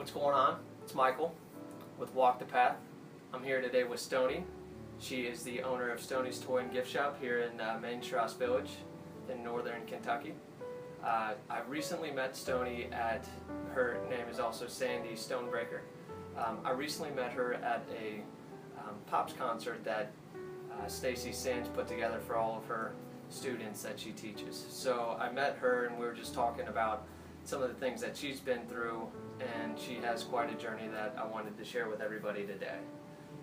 What's going on? It's Michael with WalkthePath. I'm here today with Stoney. She is the owner of Stoney's Toy and Gift Shop here in Main Strauss Village in northern Kentucky. I recently met Stoney at, her name is also Sandy Stonebreaker. I recently met her at a Pops concert that Stacy Sands put together for all of her students that she teaches. So I met her and we were just talking about some of the things that she's been through, and she has quite a journey that I wanted to share with everybody today.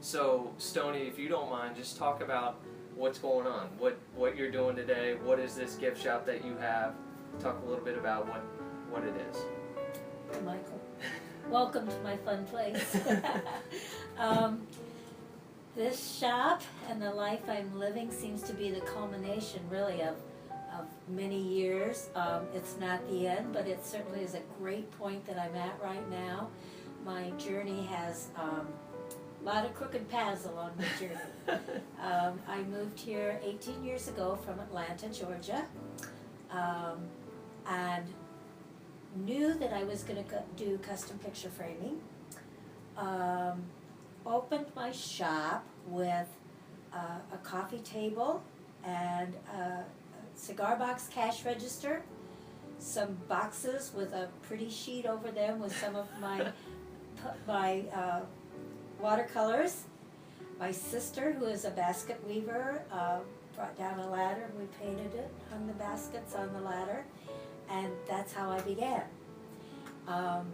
So Stoney, if you don't mind, just talk about what's going on, what you're doing today, what is this gift shop that you have, talk a little bit about what it is. Hi Michael, welcome to my fun place. This shop and the life I'm living seems to be the culmination really of many years. It's not the end, but it certainly is a great point that I'm at right now. My journey has a lot of crooked paths along my journey. I moved here 18 years ago from Atlanta, Georgia, and knew that I was going to do custom picture framing. Opened my shop with a coffee table and a cigar box cash register, some boxes with a pretty sheet over them with some of my watercolors. My sister, who is a basket weaver, brought down a ladder and we painted it, hung the baskets on the ladder, and that's how I began. And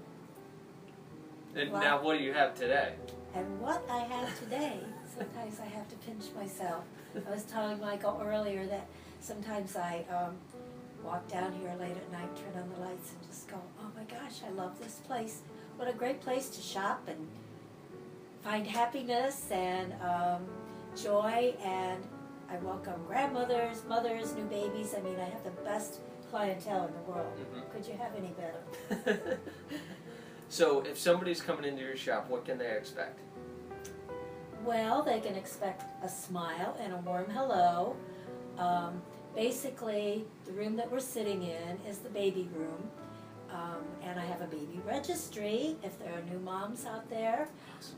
now what do you have today? And what I have today, sometimes I have to pinch myself. I was telling Michael earlier that sometimes I walk down here late at night, turn on the lights, and just go, oh my gosh, I love this place. What a great place to shop and find happiness and joy. And I welcome grandmothers, mothers, new babies. I mean, I have the best clientele in the world. Mm-hmm. Could you have any better? So if somebody's coming into your shop, what can they expect? Well, they can expect a smile and a warm hello. Basically, the room that we're sitting in is the baby room. And I have a baby registry if there are new moms out there.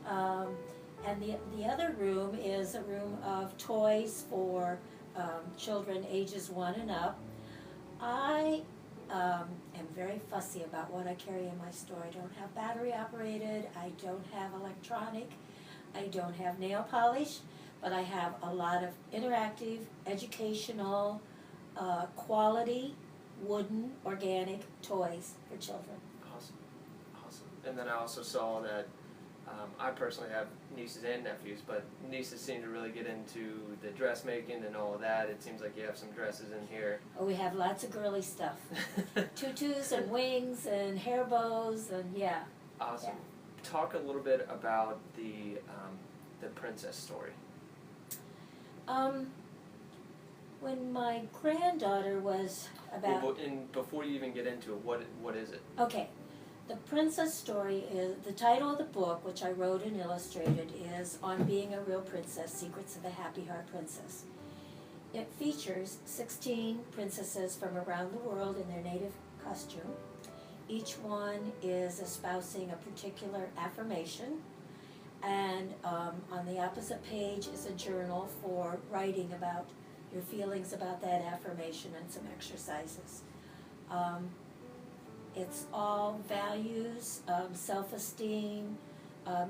And the other room is a room of toys for children ages 1 and up. I am very fussy about what I carry in my store. I don't have battery operated, I don't have electronic, I don't have nail polish, but I have a lot of interactive, educational, quality, wooden, organic toys for children. Awesome, awesome. And then I also saw that I personally have nieces and nephews, but nieces seem to really get into the dressmaking and all of that. It seems like you have some dresses in here. Oh, we have lots of girly stuff. Tutus and wings and hair bows and yeah. Awesome. Yeah. Talk a little bit about the princess story. When my granddaughter was about... Well, and before you even get into it, what is it? Okay. The princess story is, the title of the book, which I wrote and illustrated, is On Being a Real Princess, Secrets of a Happy Heart Princess. It features 16 princesses from around the world in their native costume. Each one is espousing a particular affirmation, and on the opposite page is a journal for writing about your feelings about that affirmation and some exercises. It's all values, self-esteem,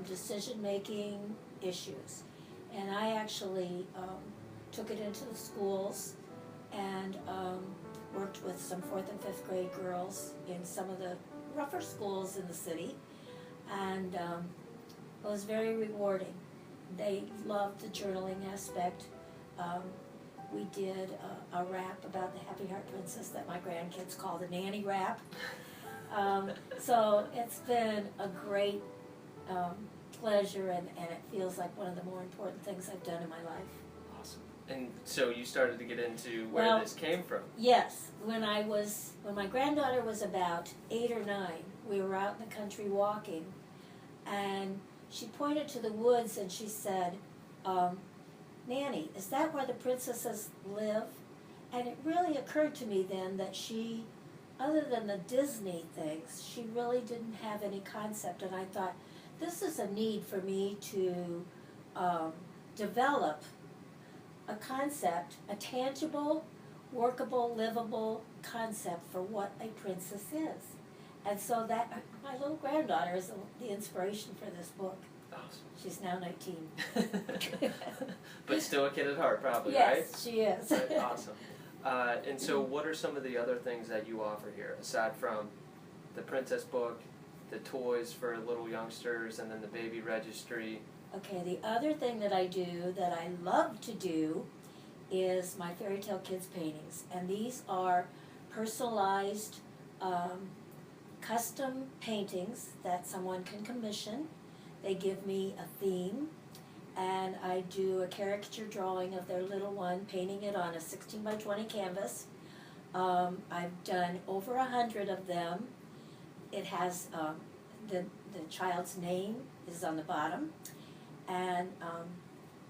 decision-making issues. And I actually took it into the schools and worked with some 4th and 5th grade girls in some of the rougher schools in the city. And it was very rewarding. They loved the journaling aspect. We did a rap about the Happy Heart Princess that my grandkids call the nanny rap. So it's been a great pleasure, and it feels like one of the more important things I've done in my life. Awesome. And so you started to get into where this came from. Yes. When my granddaughter was about 8 or 9, we were out in the country walking, and she pointed to the woods and she said, Nanny, is that where the princesses live? And it really occurred to me then that she other than the Disney things, she really didn't have any concept. And I thought, this is a need for me to develop a concept, a tangible, workable, livable concept for what a princess is. And so that, my little granddaughter is the inspiration for this book. Awesome. She's now 19. But still a kid at heart, probably, yes, right? Yes, she is. Right, awesome. And so what are some of the other things that you offer here, aside from the princess book, the toys for little youngsters, and then the baby registry? Okay, the other thing that I do, that I love to do, is my Fairy Tale Kids paintings. And these are personalized, custom paintings that someone can commission. They give me a theme, and I do a caricature drawing of their little one, painting it on a 16 by 20 canvas. I've done over 100 of them. It has the child's name is on the bottom, and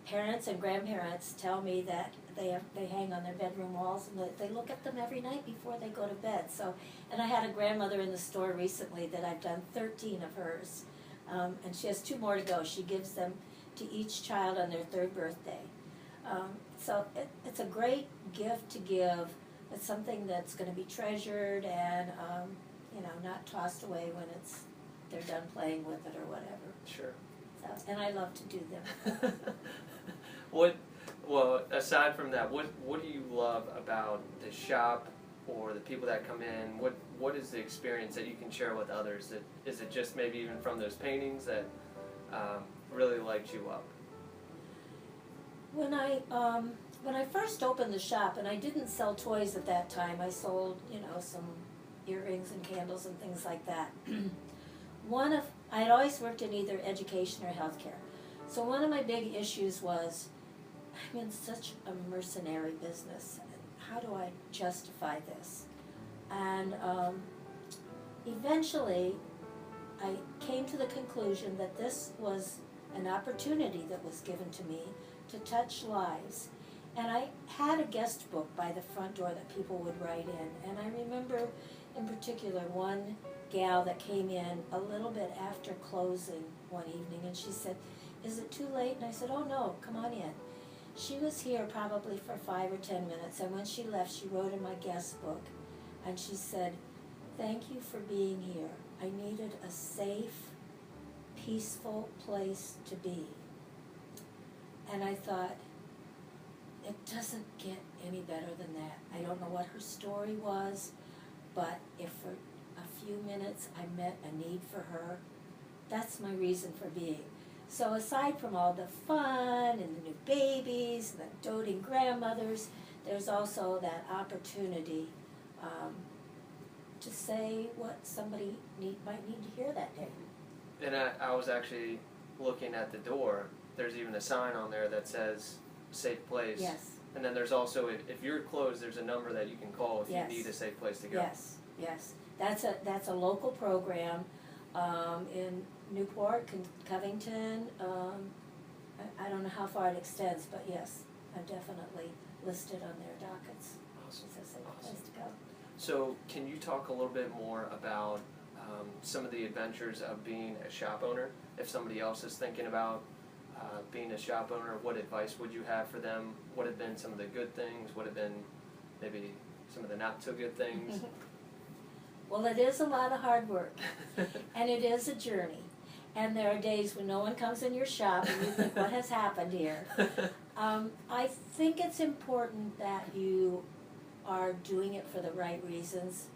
parents and grandparents tell me that they hang on their bedroom walls, and they look at them every night before they go to bed. So, and I had a grandmother in the store recently that I've done 13 of hers, and she has 2 more to go. She gives them to each child on their 3rd birthday. So it's a great gift to give. It's something that's going to be treasured and not tossed away when they're done playing with it or whatever. Sure. So, and I love to do them. Well, aside from that, what do you love about the shop or the people that come in? What is the experience that you can share with others? Is it just maybe even from those paintings that really light you up? When I first opened the shop, and I didn't sell toys at that time, I sold some earrings and candles and things like that. I had always worked in either education or healthcare. So one of my big issues was, I'm in such a mercenary business. How do I justify this? And eventually, I came to the conclusion that this was an opportunity that was given to me to touch lives. And I had a guest book by the front door that people would write in. And I remember in particular one gal that came in a little bit after closing one evening, and she said, "Is it too late?" And I said, "Oh no, come on in." She was here probably for 5 or 10 minutes, and when she left, she wrote in my guest book, and she said, "Thank you for being here. I needed a safe, peaceful place to be." And I thought, it doesn't get any better than that. I don't know what her story was, but if for a few minutes I met a need for her, that's my reason for being. So aside from all the fun and the new babies and the doting grandmothers, there's also that opportunity to say what somebody might need to hear that day. And I was actually looking at the door. There's even a sign on there that says safe place. Yes. And then there's also, if you're closed, there's a number that you can call if Yes. you need a safe place to go. Yes, yes. That's a local program in Newport, Covington. I don't know how far it extends, but yes, I'm definitely listed on their dockets. Awesome. It's a safe Awesome. place to go. So can you talk a little bit more about some of the adventures of being a shop owner? If somebody else is thinking about being a shop owner, what advice would you have for them? What have been some of the good things? What have been maybe some of the not so good things? Well, it is a lot of hard work, and it is a journey. And there are days when no one comes in your shop and you think, what has happened here? I think it's important that you are doing it for the right reasons.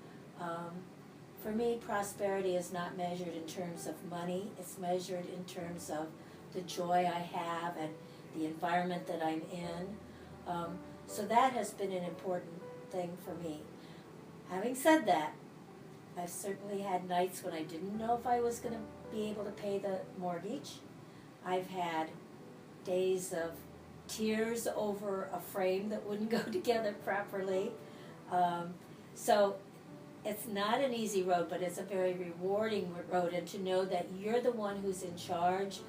For me, prosperity is not measured in terms of money. It's measured in terms of the joy I have and the environment that I'm in. So that has been an important thing for me. Having said that, I've certainly had nights when I didn't know if I was going to be able to pay the mortgage. I've had days of tears over a frame that wouldn't go together properly. So it's not an easy road, but it's a very rewarding road, and to know that you're the one who's in charge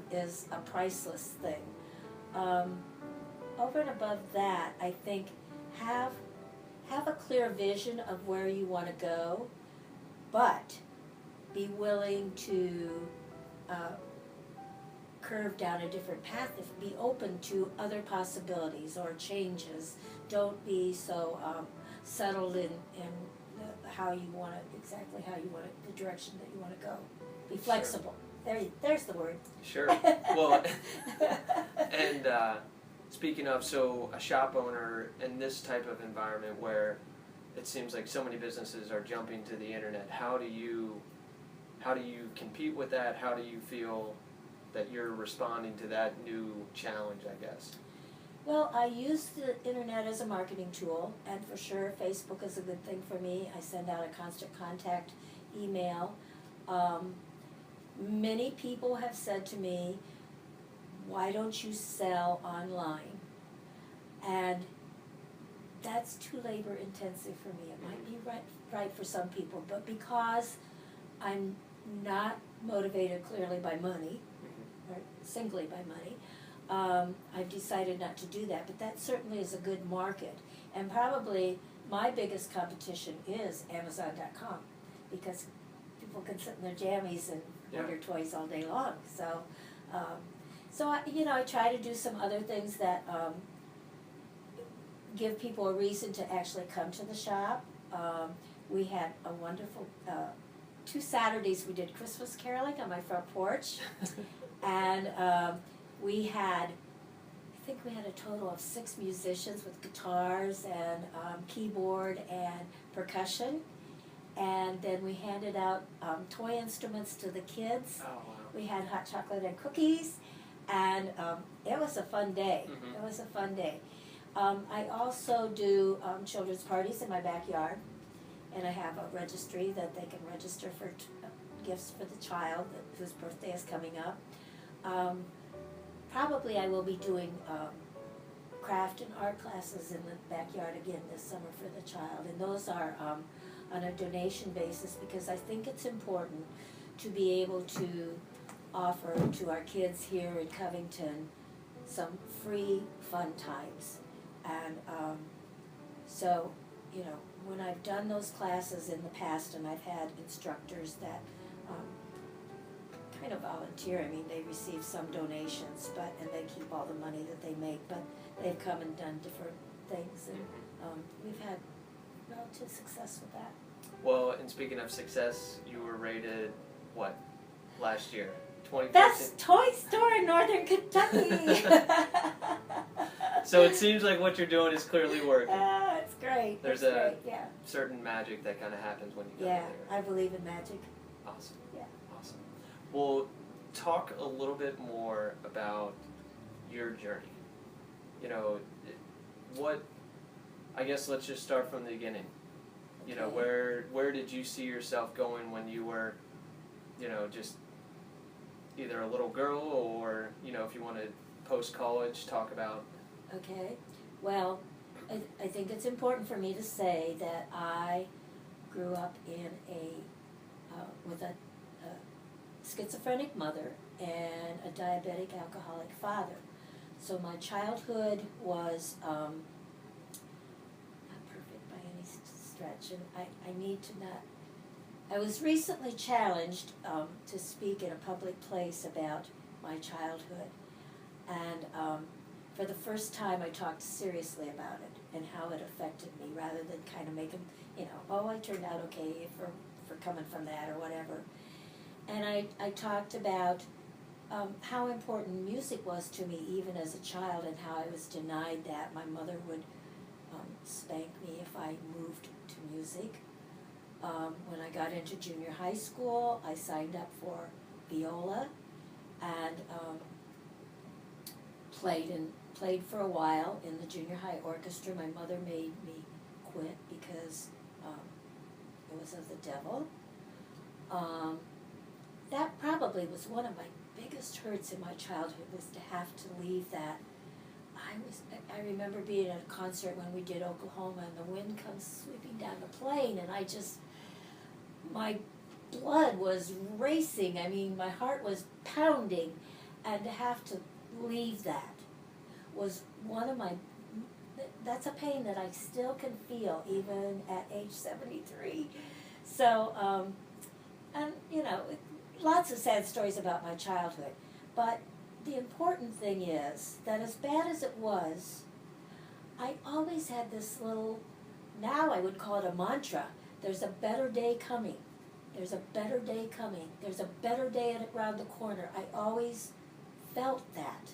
is a priceless thing. Over and above that, I think have have a clear vision of where you want to go, but be willing to curve down a different path, be open to other possibilities or changes. Don't be so settled in how you want to, exactly how you want to, the direction that you want to go. Be flexible. Sure. There's the word. Sure. Well, and speaking of, so a shop owner in this type of environment where it seems like so many businesses are jumping to the internet, how do you compete with that? How do you feel that you're responding to that new challenge, I guess? Well, I use the internet as a marketing tool, and for sure Facebook is a good thing for me. I send out a constant contact email. Many people have said to me, why don't you sell online? And that's too labor intensive for me. It might be right for some people, but because I'm not motivated clearly by money, or singly by money, I've decided not to do that. But that certainly is a good market. And probably my biggest competition is Amazon.com, because people can sit in their jammies and order toys all day long. So, I try to do some other things that give people a reason to actually come to the shop. We had a wonderful 2 Saturdays we did Christmas caroling on my front porch, and we had a total of 6 musicians with guitars and keyboard and percussion, and then we handed out toy instruments to the kids. Oh, wow. We had hot chocolate and cookies, and it was a fun day. Mm-hmm. It was a fun day. I also do children's parties in my backyard, and I have a registry that they can register for gifts for the child whose birthday is coming up. Probably I will be doing craft and art classes in the backyard again this summer for the child, and those are on a donation basis, because I think it's important to be able to offer to our kids here in Covington some free fun times. And so, when I've done those classes in the past, and I've had instructors that kind of volunteer, I mean, they receive some donations, and they keep all the money that they make, but they've come and done different things, and we've had relative success with that. Well, and speaking of success, you were rated, what, last year? 2015? Best toy store in Northern Kentucky! So it seems like what you're doing is clearly working. It's great. There's great, yeah. certain magic that kind of happens when you go Yeah, there. I believe in magic. Awesome. Yeah. Awesome. Well, talk a little bit more about your journey. I guess let's just start from the beginning. Okay. Where did you see yourself going when you were, just either a little girl or, if you wanted post-college, talk about. Okay. Well, I think it's important for me to say that I grew up in with a schizophrenic mother and a diabetic alcoholic father. So my childhood was not perfect by any stretch, and I need to not. I was recently challenged to speak in a public place about my childhood, and for the first time I talked seriously about it and how it affected me, rather than kind of making, I turned out okay for coming from that or whatever. And I talked about how important music was to me even as a child, and how I was denied that. My mother would spank me if I moved to music. When I got into junior high school, I signed up for viola and played for a while in the junior high orchestra. My mother made me quit because it was of the devil. That probably was one of my biggest hurts in my childhood, was to have to leave that. I remember being at a concert when we did Oklahoma, and the wind comes sweeping down the plain, and my blood was racing. I mean, my heart was pounding, and to have to leave that was one of my, that's a pain that I still can feel even at age 73. So, and you know, lots of sad stories about my childhood. But the important thing is that as bad as it was, I always had this little, now I would call it a mantra, there's a better day coming. There's a better day coming. There's a better day around the corner. I always felt that.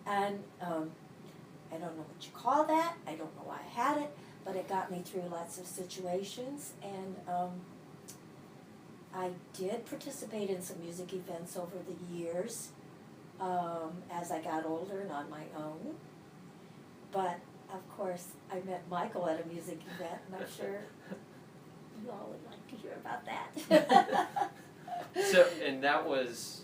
And I don't know what you call that. I don't know why I had it, but it got me through lots of situations. And I did participate in some music events over the years as I got older and on my own. But, of course, I met Michael at a music event, and I'm sure you all would like to hear about that. So, and that was,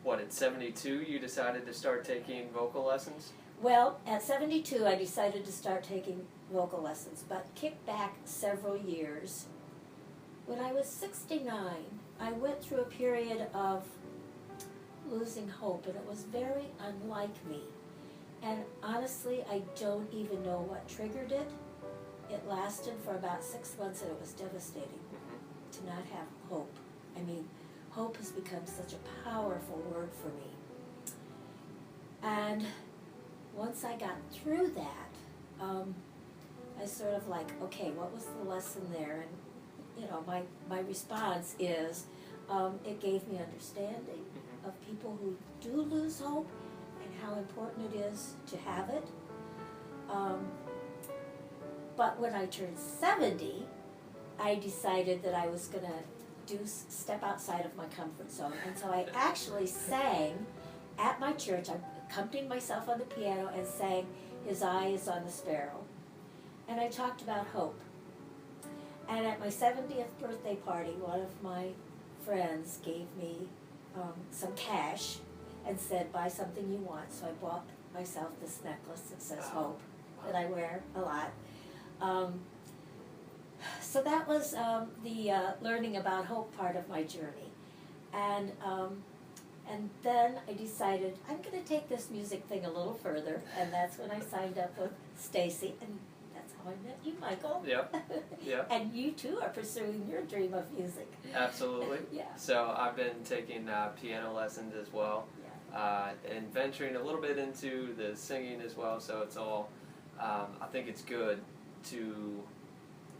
what, at 72 you decided to start taking vocal lessons? Well, at 72 I decided to start taking vocal lessons, but kicked back several years. When I was 69, I went through a period of losing hope, and it was very unlike me. And honestly, I don't even know what triggered it. It lasted for about 6 months, and it was devastating to not have hope. I mean, hope has become such a powerful word for me. And once I got through that, I sort of like, okay, what was the lesson there? And, you know, my response is, it gave me understanding of people who do lose hope and how important it is to have it. But when I turned 70, I decided that I was going to step outside of my comfort zone. And so I actually sang at my church. I accompanied myself on the piano and sang "His Eye is on the Sparrow." And I talked about hope. And at my 70th birthday party, one of my friends gave me some cash and said, buy something you want. So I bought myself this necklace that says hope, that I wear a lot. So that was the learning about hope part of my journey. And then I decided I'm going to take this music thing a little further, and that's when I signed up with Stacy, and that's how I met you, Michael. Yep. Yep. And you too are pursuing your dream of music. Absolutely. Yeah. So I've been taking piano lessons as well, and venturing a little bit into the singing as well. So it's all, I think it's good to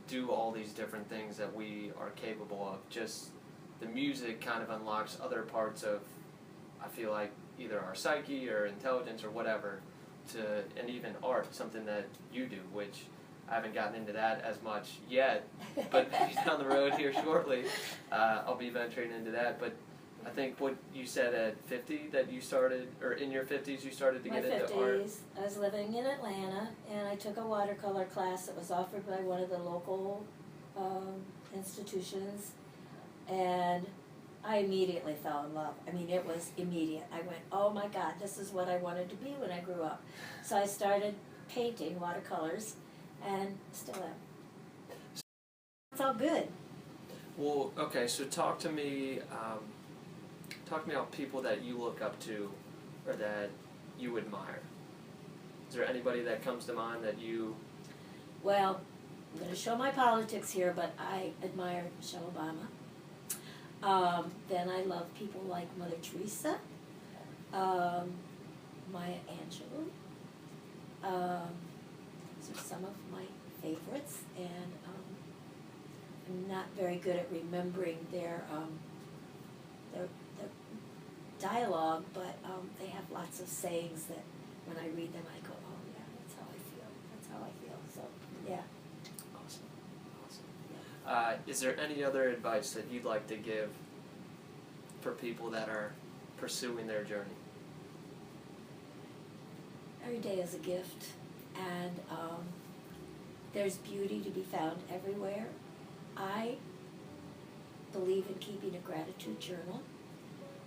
do all these different things that we are capable of. Just the music kind of unlocks other parts of, I feel like, either our psyche or intelligence or whatever, and even art, something that you do, which I haven't gotten into that as much yet, but maybe down the road here shortly, I'll be venturing into that. But I think what you said at 50, that you started, or in your 50s you started to get into art. My 50s, I was living in Atlanta, and I took a watercolor class that was offered by one of the local institutions, and I immediately fell in love. I mean, it was immediate. I went, oh my God, this is what I wanted to be when I grew up. So I started painting watercolors, and still am. It's all good. Well, okay, so talk to me about people that you look up to or that you admire. Is there anybody that comes to mind that you... Well, I'm going to show my politics here, but I admire Michelle Obama. Then I love people like Mother Teresa, Maya Angelou. Those are some of my favorites, and I'm not very good at remembering their dialogue, but they have lots of sayings that when I read them I go, oh yeah, that's how I feel. That's how I feel. So yeah. Awesome. Is there any other advice that you'd like to give for people that are pursuing their journey? Every day is a gift, and there's beauty to be found everywhere. I believe in keeping a gratitude journal,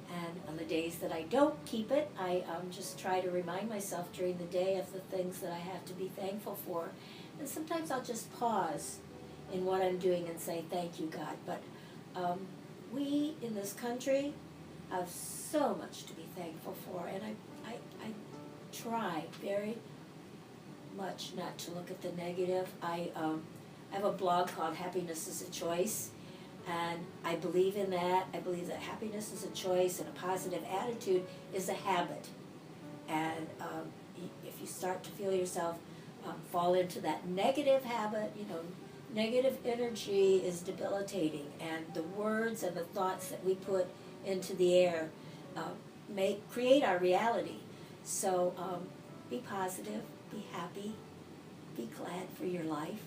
and on the days that I don't keep it, I just try to remind myself during the day of the things that I have to be thankful for. And sometimes I'll just pause in what I'm doing and say, thank you, God. But we in this country have so much to be thankful for, and I try very much not to look at the negative. I have a blog called Happiness is a Choice, and I believe in that. I believe that happiness is a choice and a positive attitude is a habit. And if you start to feel yourself fall into that negative habit, negative energy is debilitating, and the words and the thoughts that we put into the air create our reality. So be positive, be happy, be glad for your life,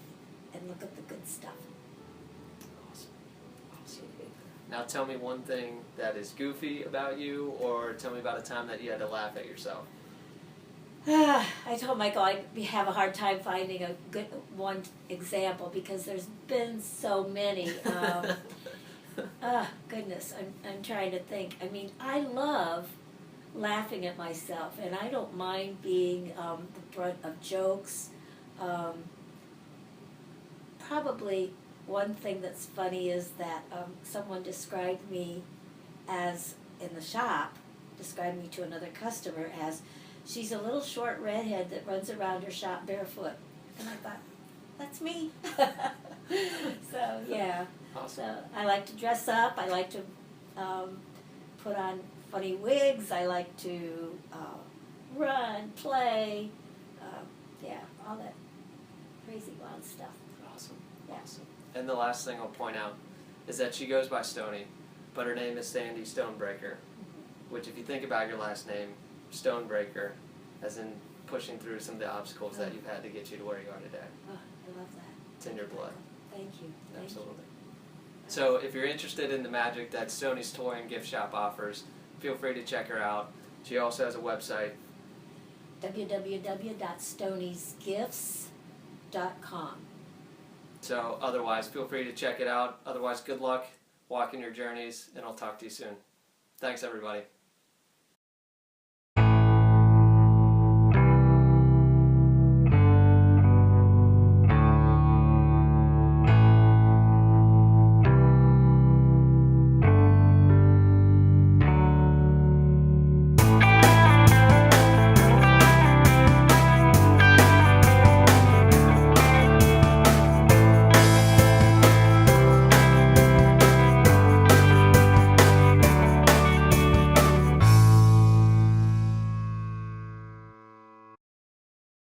and look at the good stuff. Awesome. Now tell me one thing that is goofy about you, or tell me about a time that you had to laugh at yourself. I told Michael I'd have a hard time finding a good one example because there's been so many. Goodness, I'm trying to think. I mean, I love laughing at myself, and I don't mind being the brunt of jokes. Probably one thing that's funny is that someone described me as, in the shop, described me to another customer as, she's a little short redhead that runs around her shop barefoot. And I thought, that's me. So, yeah. Awesome. So I like to dress up. I like to put on funny wigs. I like to run, play. All that crazy wild stuff. Awesome. Yeah. Awesome. And the last thing I'll point out is that she goes by Stoney, but her name is Sandy Stonebreaker, which if you think about your last name, Stonebreaker, as in pushing through some of the obstacles that you've had to get you to where you are today. Oh, I love that. It's in your blood. Thank you. Absolutely. So if you're interested in the magic that Stoney's Toy and Gift Shop offers, feel free to check her out. She also has a website. www.stoneysgifts.com. So otherwise, feel free to check it out. Otherwise, good luck walking your journeys, and I'll talk to you soon. Thanks, everybody.